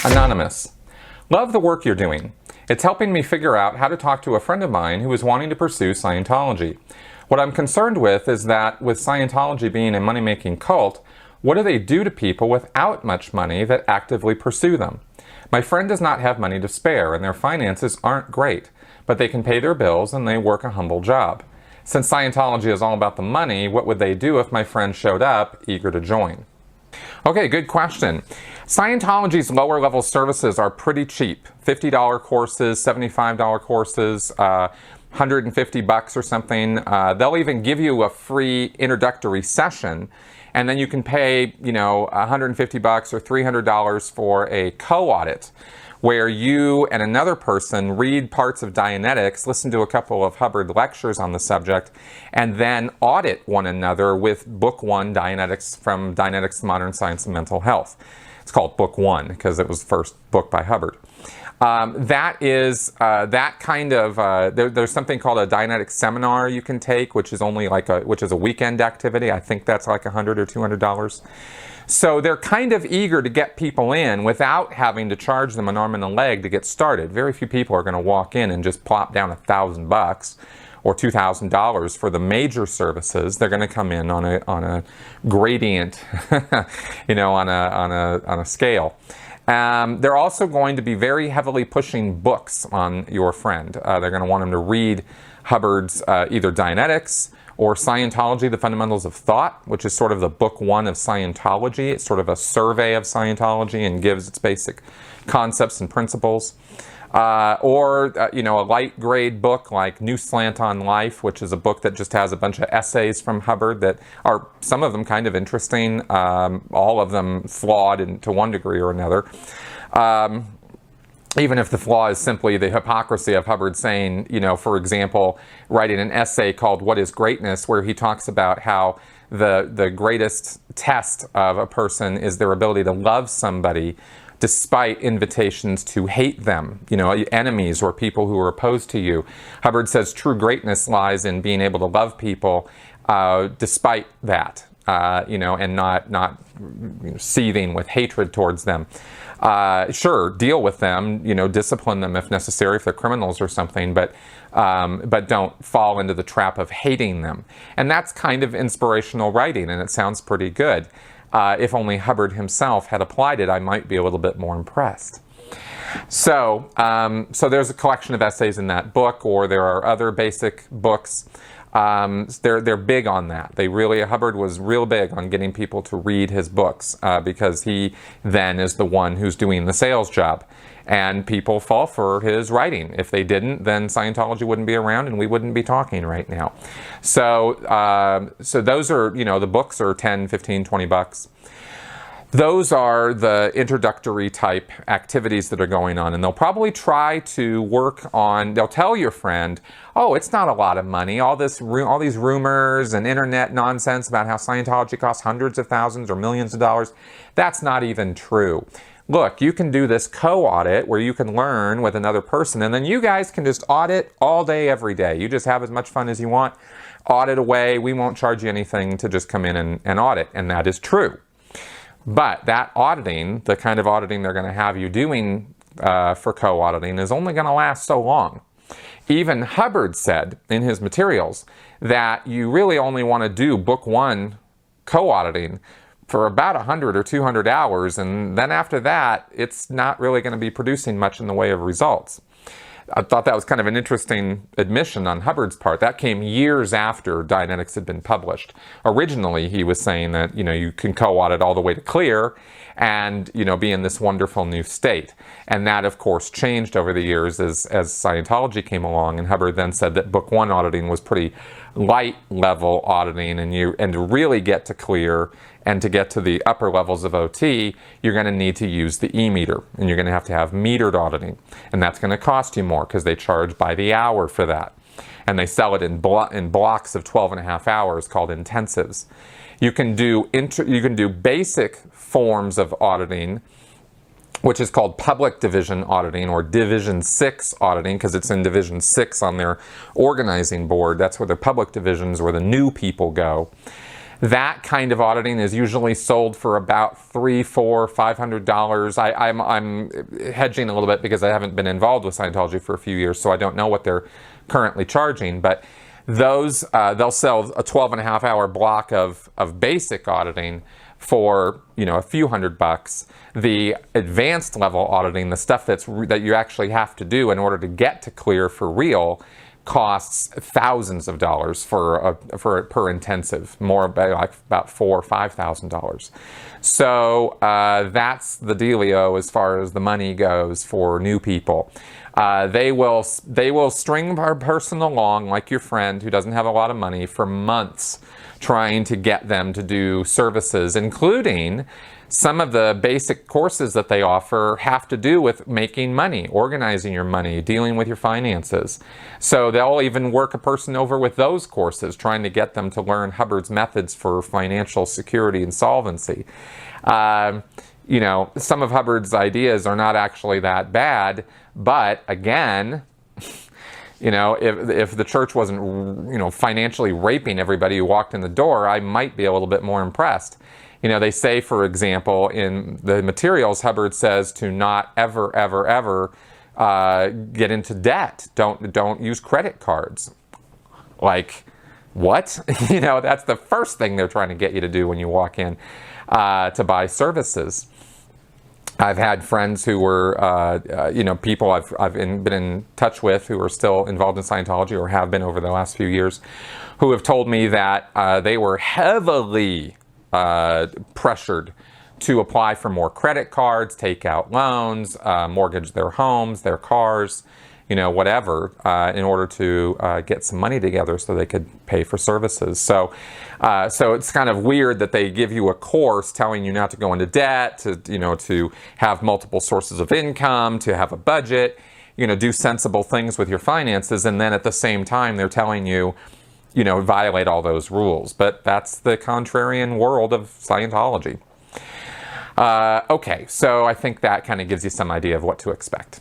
Anonymous. Love the work you're doing. It's helping me figure out how to talk to a friend of mine who is wanting to pursue Scientology. What I'm concerned with is that with Scientology being a money-making cult, what do they do to people without much money that actively pursue them? My friend does not have money to spare and their finances aren't great, but they can pay their bills and they work a humble job. Since Scientology is all about the money, what would they do if my friend showed up eager to join? Okay, good question. Scientology's lower level services are pretty cheap. $50 courses, $75 courses, $150 or something. They'll even give you a free introductory session, and then you can pay, $150 or $300 for a co-audit, where you and another person read parts of Dianetics, listen to a couple of Hubbard lectures on the subject, and then audit one another with Book 1, Dianetics, from Dianetics, Modern Science and Mental Health. It's called Book 1 because it was the first book by Hubbard. There's something called a Dianetics seminar you can take, which is only which is a weekend activity. I think that's like $100 or $200. So they're kind of eager to get people in without having to charge them an arm and a leg to get started. Very few people are going to walk in and just plop down $1,000 or $2,000 for the major services. They're going to come in on a gradient, on a scale. They're also going to be very heavily pushing books on your friend. They're going to want him to read Hubbard's either Dianetics or Scientology, The Fundamentals of Thought, which is sort of the Book 1 of Scientology. It's sort of a survey of Scientology and gives its basic concepts and principles. Or a light grade book like New Slant on Life, which is a book that just has a bunch of essays from Hubbard that are, some of them kind of interesting, all of them flawed to one degree or another. Even if the flaw is simply the hypocrisy of Hubbard saying, for example, writing an essay called What is Greatness, where he talks about how the greatest test of a person is their ability to love somebody despite invitations to hate them, enemies or people who are opposed to you. Hubbard says true greatness lies in being able to love people despite that, and not seething with hatred towards them. Sure, deal with them, discipline them if necessary, if they're criminals or something, but don't fall into the trap of hating them. And that's kind of inspirational writing, and it sounds pretty good. If only Hubbard himself had applied it, I might be a little bit more impressed. So there's a collection of essays in that book, or there are other basic books. They're big on that. Hubbard was real big on getting people to read his books because he then is the one who's doing the sales job. And people fall for his writing. If they didn't, then Scientology wouldn't be around and we wouldn't be talking right now. So those are, the books are $10, $15, $20. Those are the introductory type activities that are going on, and they'll probably try to they'll tell your friend, oh, it's not a lot of money, all these rumors and internet nonsense about how Scientology costs hundreds of thousands or millions of dollars. That's not even true. Look, you can do this co-audit where you can learn with another person, and then you guys can just audit all day, every day. You just have as much fun as you want. Audit away. We won't charge you anything to just come in and audit, and that is true. But that auditing, the kind of auditing they're going to have you doing for co-auditing, is only going to last so long. Even Hubbard said in his materials that you really only want to do Book 1 co-auditing for about 100 or 200 hours, and then after that, it's not really going to be producing much in the way of results. I thought that was kind of an interesting admission on Hubbard's part. That came years after Dianetics had been published. Originally, he was saying that, you can co-audit all the way to clear and, be in this wonderful new state. And that, of course, changed over the years as Scientology came along, and Hubbard then said that Book 1 auditing was pretty light level auditing, and to really get to clear and to get to the upper levels of OT, you're going to need to use the e-meter, and you're going to have metered auditing, and that's going to cost you more because they charge by the hour for that, and they sell it in blocks of 12.5 hours called intensives. You can do basic forms of auditing, which is called public division auditing or Division 6 auditing, because it's in Division 6 on their organizing board. That's where the public divisions, where the new people go. That kind of auditing is usually sold for about $300, $400, $500. I'm hedging a little bit because I haven't been involved with Scientology for a few years, so I don't know what they're currently charging. But those they'll sell a 12.5-hour block of basic auditing for a few $100. The advanced level auditing, the stuff that you actually have to do in order to get to clear for real, costs thousands of dollars for per intensive, more like about $4,000 or $5,000. So that's the dealio as far as the money goes for new people. They will string a person along, like your friend who doesn't have a lot of money, for months, trying to get them to do services, including some of the basic courses that they offer have to do with making money, organizing your money, dealing with your finances. So they'll even work a person over with those courses, trying to get them to learn Hubbard's methods for financial security and solvency. Some of Hubbard's ideas are not actually that bad, but again, if the church wasn't, financially raping everybody who walked in the door, I might be a little bit more impressed. They say, for example, in the materials, Hubbard says to not ever, ever, ever get into debt. Don't use credit cards. Like, what? That's the first thing they're trying to get you to do when you walk in to buy services. I've had friends who were, people I've been in touch with who are still involved in Scientology or have been over the last few years, who have told me that they were heavily pressured to apply for more credit cards, take out loans, mortgage their homes, their cars, whatever, in order to get some money together so they could pay for services. So it's kind of weird that they give you a course telling you not to go into debt, to have multiple sources of income, to have a budget, do sensible things with your finances, and then at the same time they're telling you, violate all those rules. But that's the contrarian world of Scientology. Okay, so I think that kind of gives you some idea of what to expect.